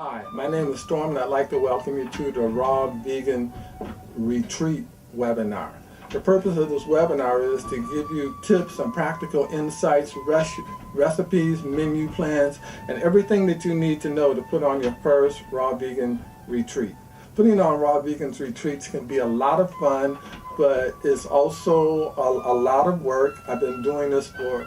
Hi, my name is Storm and I'd like to welcome you to the Raw Vegan Retreat webinar. The purpose of this webinar is to give you tips and practical insights, recipes, menu plans, and everything that you need to know to put on your first Raw Vegan Retreat. Putting on Raw Vegan Retreats can be a lot of fun, but it's also a lot of work. I've been doing this for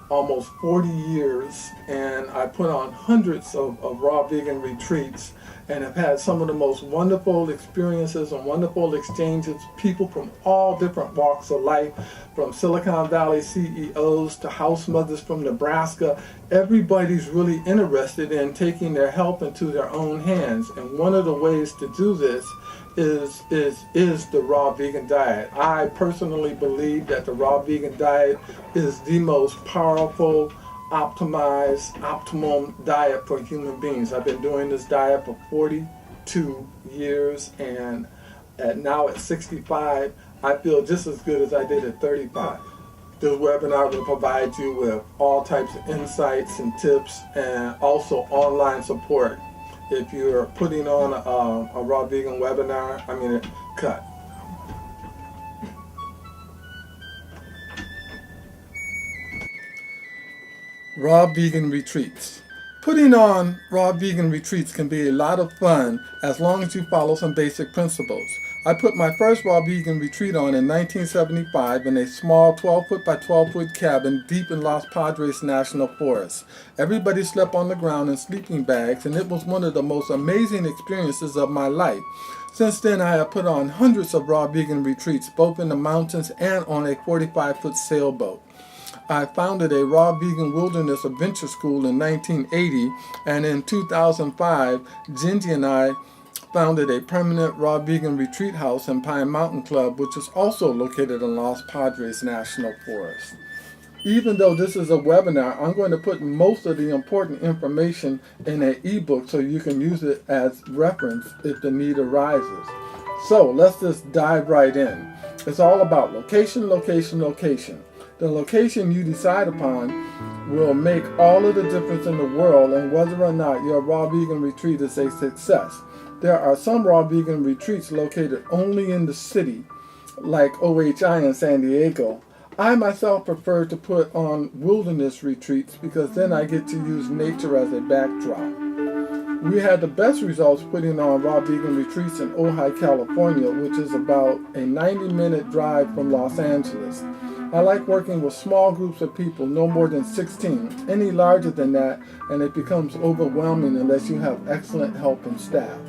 almost 40 years, and I put on hundreds of Raw Vegan Retreats and have had some of the most wonderful experiences and wonderful exchanges, people from all different walks of life, from Silicon Valley CEOs to house mothers from Nebraska. Everybody's really interested in taking their health into their own hands, and one of the ways to do this is the raw vegan diet. I personally believe that the raw vegan diet is the most powerful, optimized, optimum diet for human beings. I've been doing this diet for 42 years, and now at 65, I feel just as good as I did at 35. This webinar will provide you with all types of insights and tips, and also online support. If you're putting on a raw vegan webinar, cut. Raw vegan retreats. Putting on raw vegan retreats can be a lot of fun as long as you follow some basic principles. I put my first raw vegan retreat on in 1975 in a small 12-foot by 12-foot cabin deep in Los Padres National Forest. Everybody slept on the ground in sleeping bags, and it was one of the most amazing experiences of my life. Since then, I have put on hundreds of raw vegan retreats, both in the mountains and on a 45-foot sailboat. I founded a raw vegan wilderness adventure school in 1980, and in 2005, Gingy and I founded a permanent raw vegan retreat house in Pine Mountain Club, which is also located in Los Padres National Forest. Even though this is a webinar, I'm going to put most of the important information in an ebook so you can use it as reference if the need arises. So let's just dive right in. It's all about location, location, location. The location you decide upon will make all of the difference in the world in whether or not your raw vegan retreat is a success. There are some raw vegan retreats located only in the city, like OHI in San Diego. I myself prefer to put on wilderness retreats because then I get to use nature as a backdrop. We had the best results putting on raw vegan retreats in Ojai, California, which is about a 90-minute drive from Los Angeles. I like working with small groups of people, no more than 16. Any larger than that, and it becomes overwhelming unless you have excellent help and staff.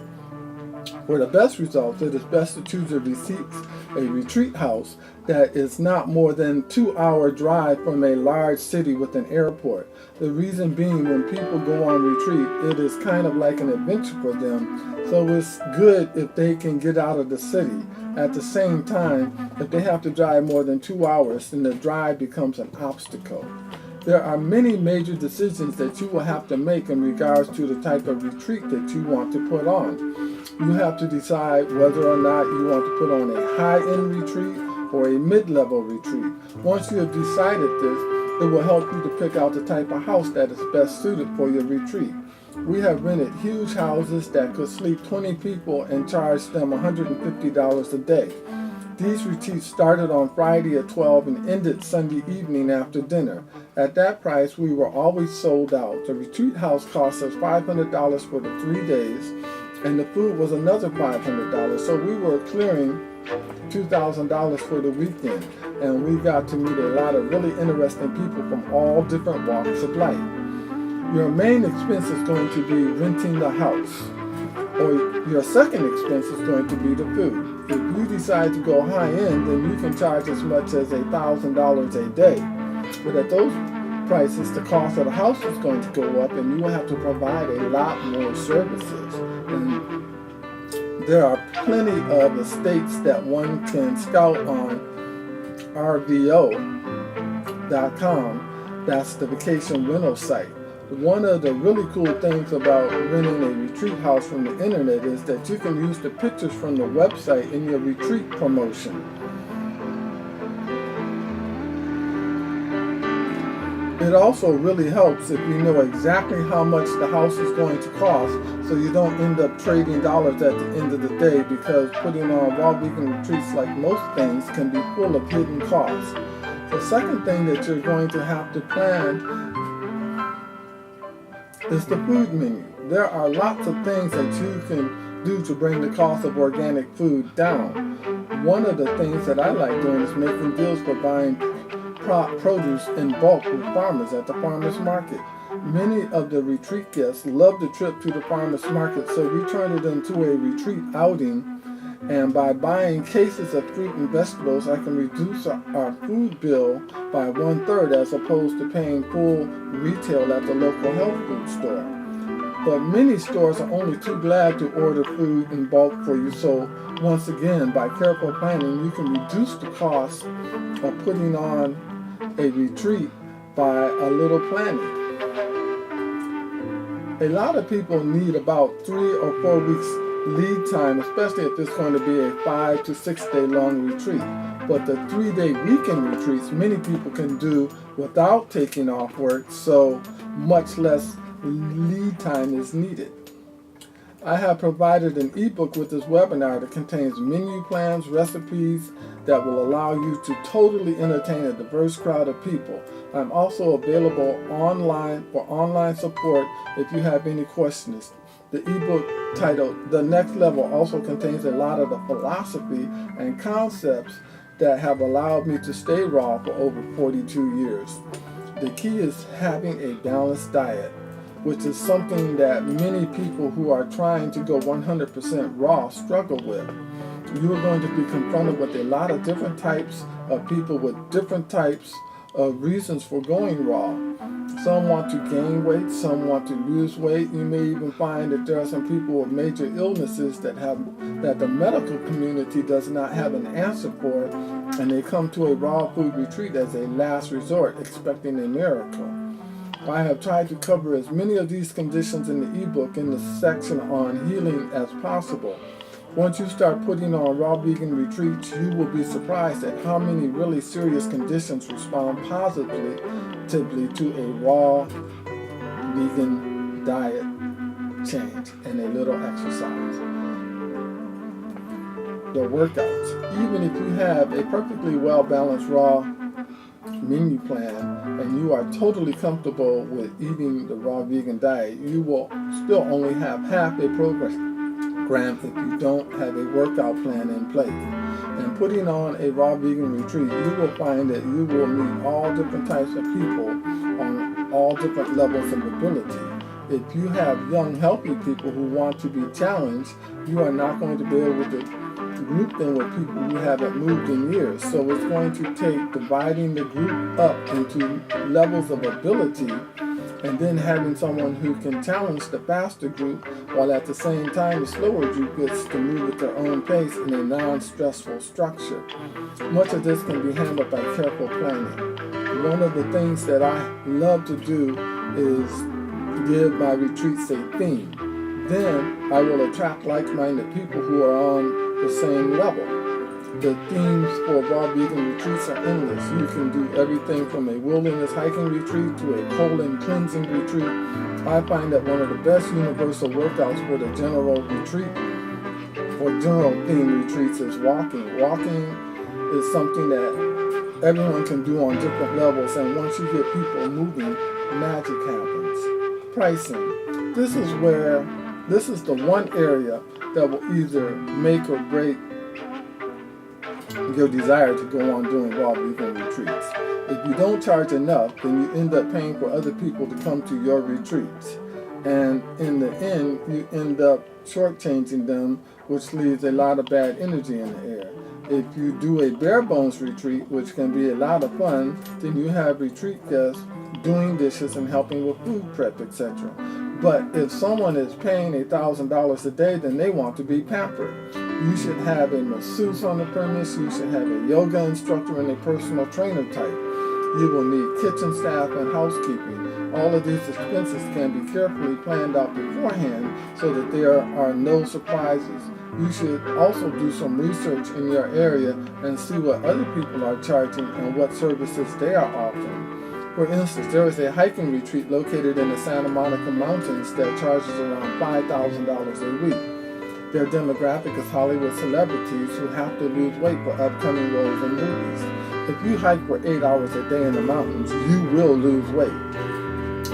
For the best results, it is best to choose a retreat house that is not more than 2-hour drive from a large city with an airport. The reason being, when people go on retreat, it is kind of like an adventure for them, so it's good if they can get out of the city. At the same time, if they have to drive more than 2 hours, then the drive becomes an obstacle. There are many major decisions that you will have to make in regards to the type of retreat that you want to put on. You have to decide whether or not you want to put on a high-end retreat or a mid-level retreat. Once you have decided this, it will help you to pick out the type of house that is best suited for your retreat. We have rented huge houses that could sleep 20 people and charge them $150 a day. These retreats started on Friday at 12 and ended Sunday evening after dinner. At that price, we were always sold out. The retreat house cost us $500 for the 3 days, and the food was another $500. So we were clearing $2,000 for the weekend, and we got to meet a lot of really interesting people from all different walks of life. Your main expense is going to be renting the house, or your second expense is going to be the food. If you decide to go high end, then you can charge as much as $1,000 a day. But at those prices, the cost of the house is going to go up, and you will have to provide a lot more services. And there are plenty of estates that one can scout on RVO.com. That's the vacation rental site. One of the really cool things about renting a retreat house from the internet is that you can use the pictures from the website in your retreat promotion. It also really helps if you know exactly how much the house is going to cost, so you don't end up trading dollars at the end of the day, because putting on raw vegan retreats, like most things, can be full of hidden costs. The second thing that you're going to have to plan is the food menu. There are lots of things that you can do to bring the cost of organic food down. One of the things that I like doing is making deals for buying produce in bulk from farmers at the farmers market. Many of the retreat guests love the trip to the farmers market, so we turn it into a retreat outing. And by buying cases of fruit and vegetables, I can reduce our food bill by 1/3 as opposed to paying full retail at the local health food store. But many stores are only too glad to order food in bulk for you, so once again, by careful planning, you can reduce the cost of putting on a retreat by a little planning. A lot of people need about 3 or 4 weeks lead time, especially if it's going to be a 5 to 6 day long retreat. But the 3-day weekend retreats, many people can do without taking off work, so much less lead time is needed. I have provided an ebook with this webinar that contains menu plans, recipes that will allow you to totally entertain a diverse crowd of people. I'm also available online for online support if you have any questions. The ebook titled The Next Level also contains a lot of the philosophy and concepts that have allowed me to stay raw for over 42 years. The key is having a balanced diet, which is something that many people who are trying to go 100% raw struggle with. You are going to be confronted with a lot of different types of people with different types of reasons for going raw. Some want to gain weight, some want to lose weight. You may even find that there are some people with major illnesses that the medical community does not have an answer for, and they come to a raw food retreat as a last resort, expecting a miracle. I have tried to cover as many of these conditions in the ebook in the section on healing as possible. Once you start putting on raw vegan retreats, you will be surprised at how many really serious conditions respond positively to a raw vegan diet change and a little exercise. The workouts. Even if you have a perfectly well-balanced raw menu plan and you are totally comfortable with eating the raw vegan diet, you will still only have half a program if you don't have a workout plan in place. And putting on a raw vegan retreat, you will find that you will meet all different types of people on all different levels of ability. If you have young, healthy people who want to be challenged, you are not going to be able to group them with people who haven't moved in years. So it's going to take dividing the group up into levels of ability, and then having someone who can challenge the faster group, while at the same time the slower group gets to move at their own pace in a non-stressful structure. Much of this can be handled by careful planning. One of the things that I love to do is give my retreats a theme. Then I will attract like-minded people who are on the same level. The themes for raw vegan retreats are endless. You can do everything from a wilderness hiking retreat to a colon cleansing retreat. I find that one of the best universal workouts for the general retreat or general theme retreats is walking. Walking is something that everyone can do on different levels, and once you get people moving, magic happens. Pricing. This is the one area that will either make or break your desire to go on doing raw vegan retreats. If you don't charge enough, then you end up paying for other people to come to your retreats. And in the end, you end up shortchanging them, which leaves a lot of bad energy in the air. If you do a bare bones retreat, which can be a lot of fun, then you have retreat guests doing dishes and helping with food prep, etc. But if someone is paying $1,000 a day, then they want to be pampered. You should have a masseuse on the premise. You should have a yoga instructor and a personal trainer type. You will need kitchen staff and housekeeping. All of these expenses can be carefully planned out beforehand so that there are no surprises. You should also do some research in your area and see what other people are charging and what services they are offering. For instance, there is a hiking retreat located in the Santa Monica Mountains that charges around $5,000 a week. Their demographic is Hollywood celebrities who have to lose weight for upcoming roles in movies. If you hike for 8 hours a day in the mountains, you will lose weight.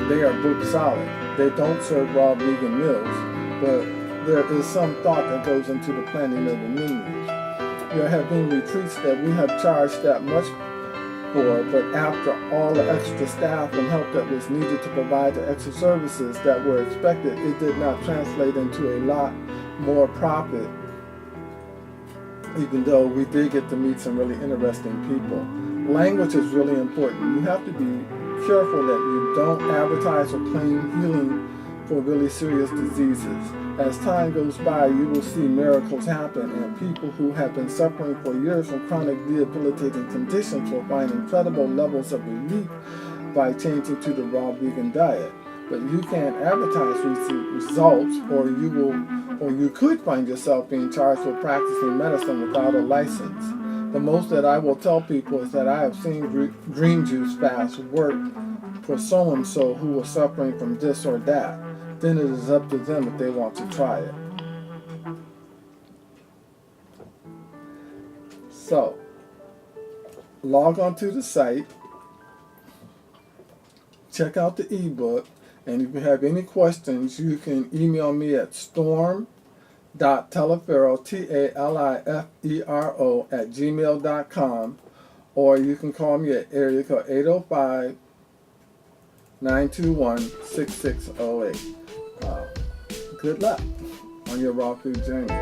They are booked solid. They don't serve raw vegan meals, but there is some thought that goes into the planning of the menus. There have been retreats that we have charged that much for, but after all the extra staff and help that was needed to provide the extra services that were expected, it did not translate into a lot more profit, even though we did get to meet some really interesting people. Language is really important. You have to be careful that you don't advertise or claim healing for really serious diseases. As time goes by, you will see miracles happen, and people who have been suffering for years from chronic debilitating conditions will find incredible levels of relief by changing to the raw vegan diet. But you can't advertise results, or you could find yourself being charged with practicing medicine without a license. The most that I will tell people is that I have seen green juice fast work for so-and-so who was suffering from this or that. Then it is up to them if they want to try it. So, log on to the site, check out the ebook, and if you have any questions, you can email me at storm.talifero, TALIFERO, or you can call me at area code 805-921-6608. Good luck on your raw food journey.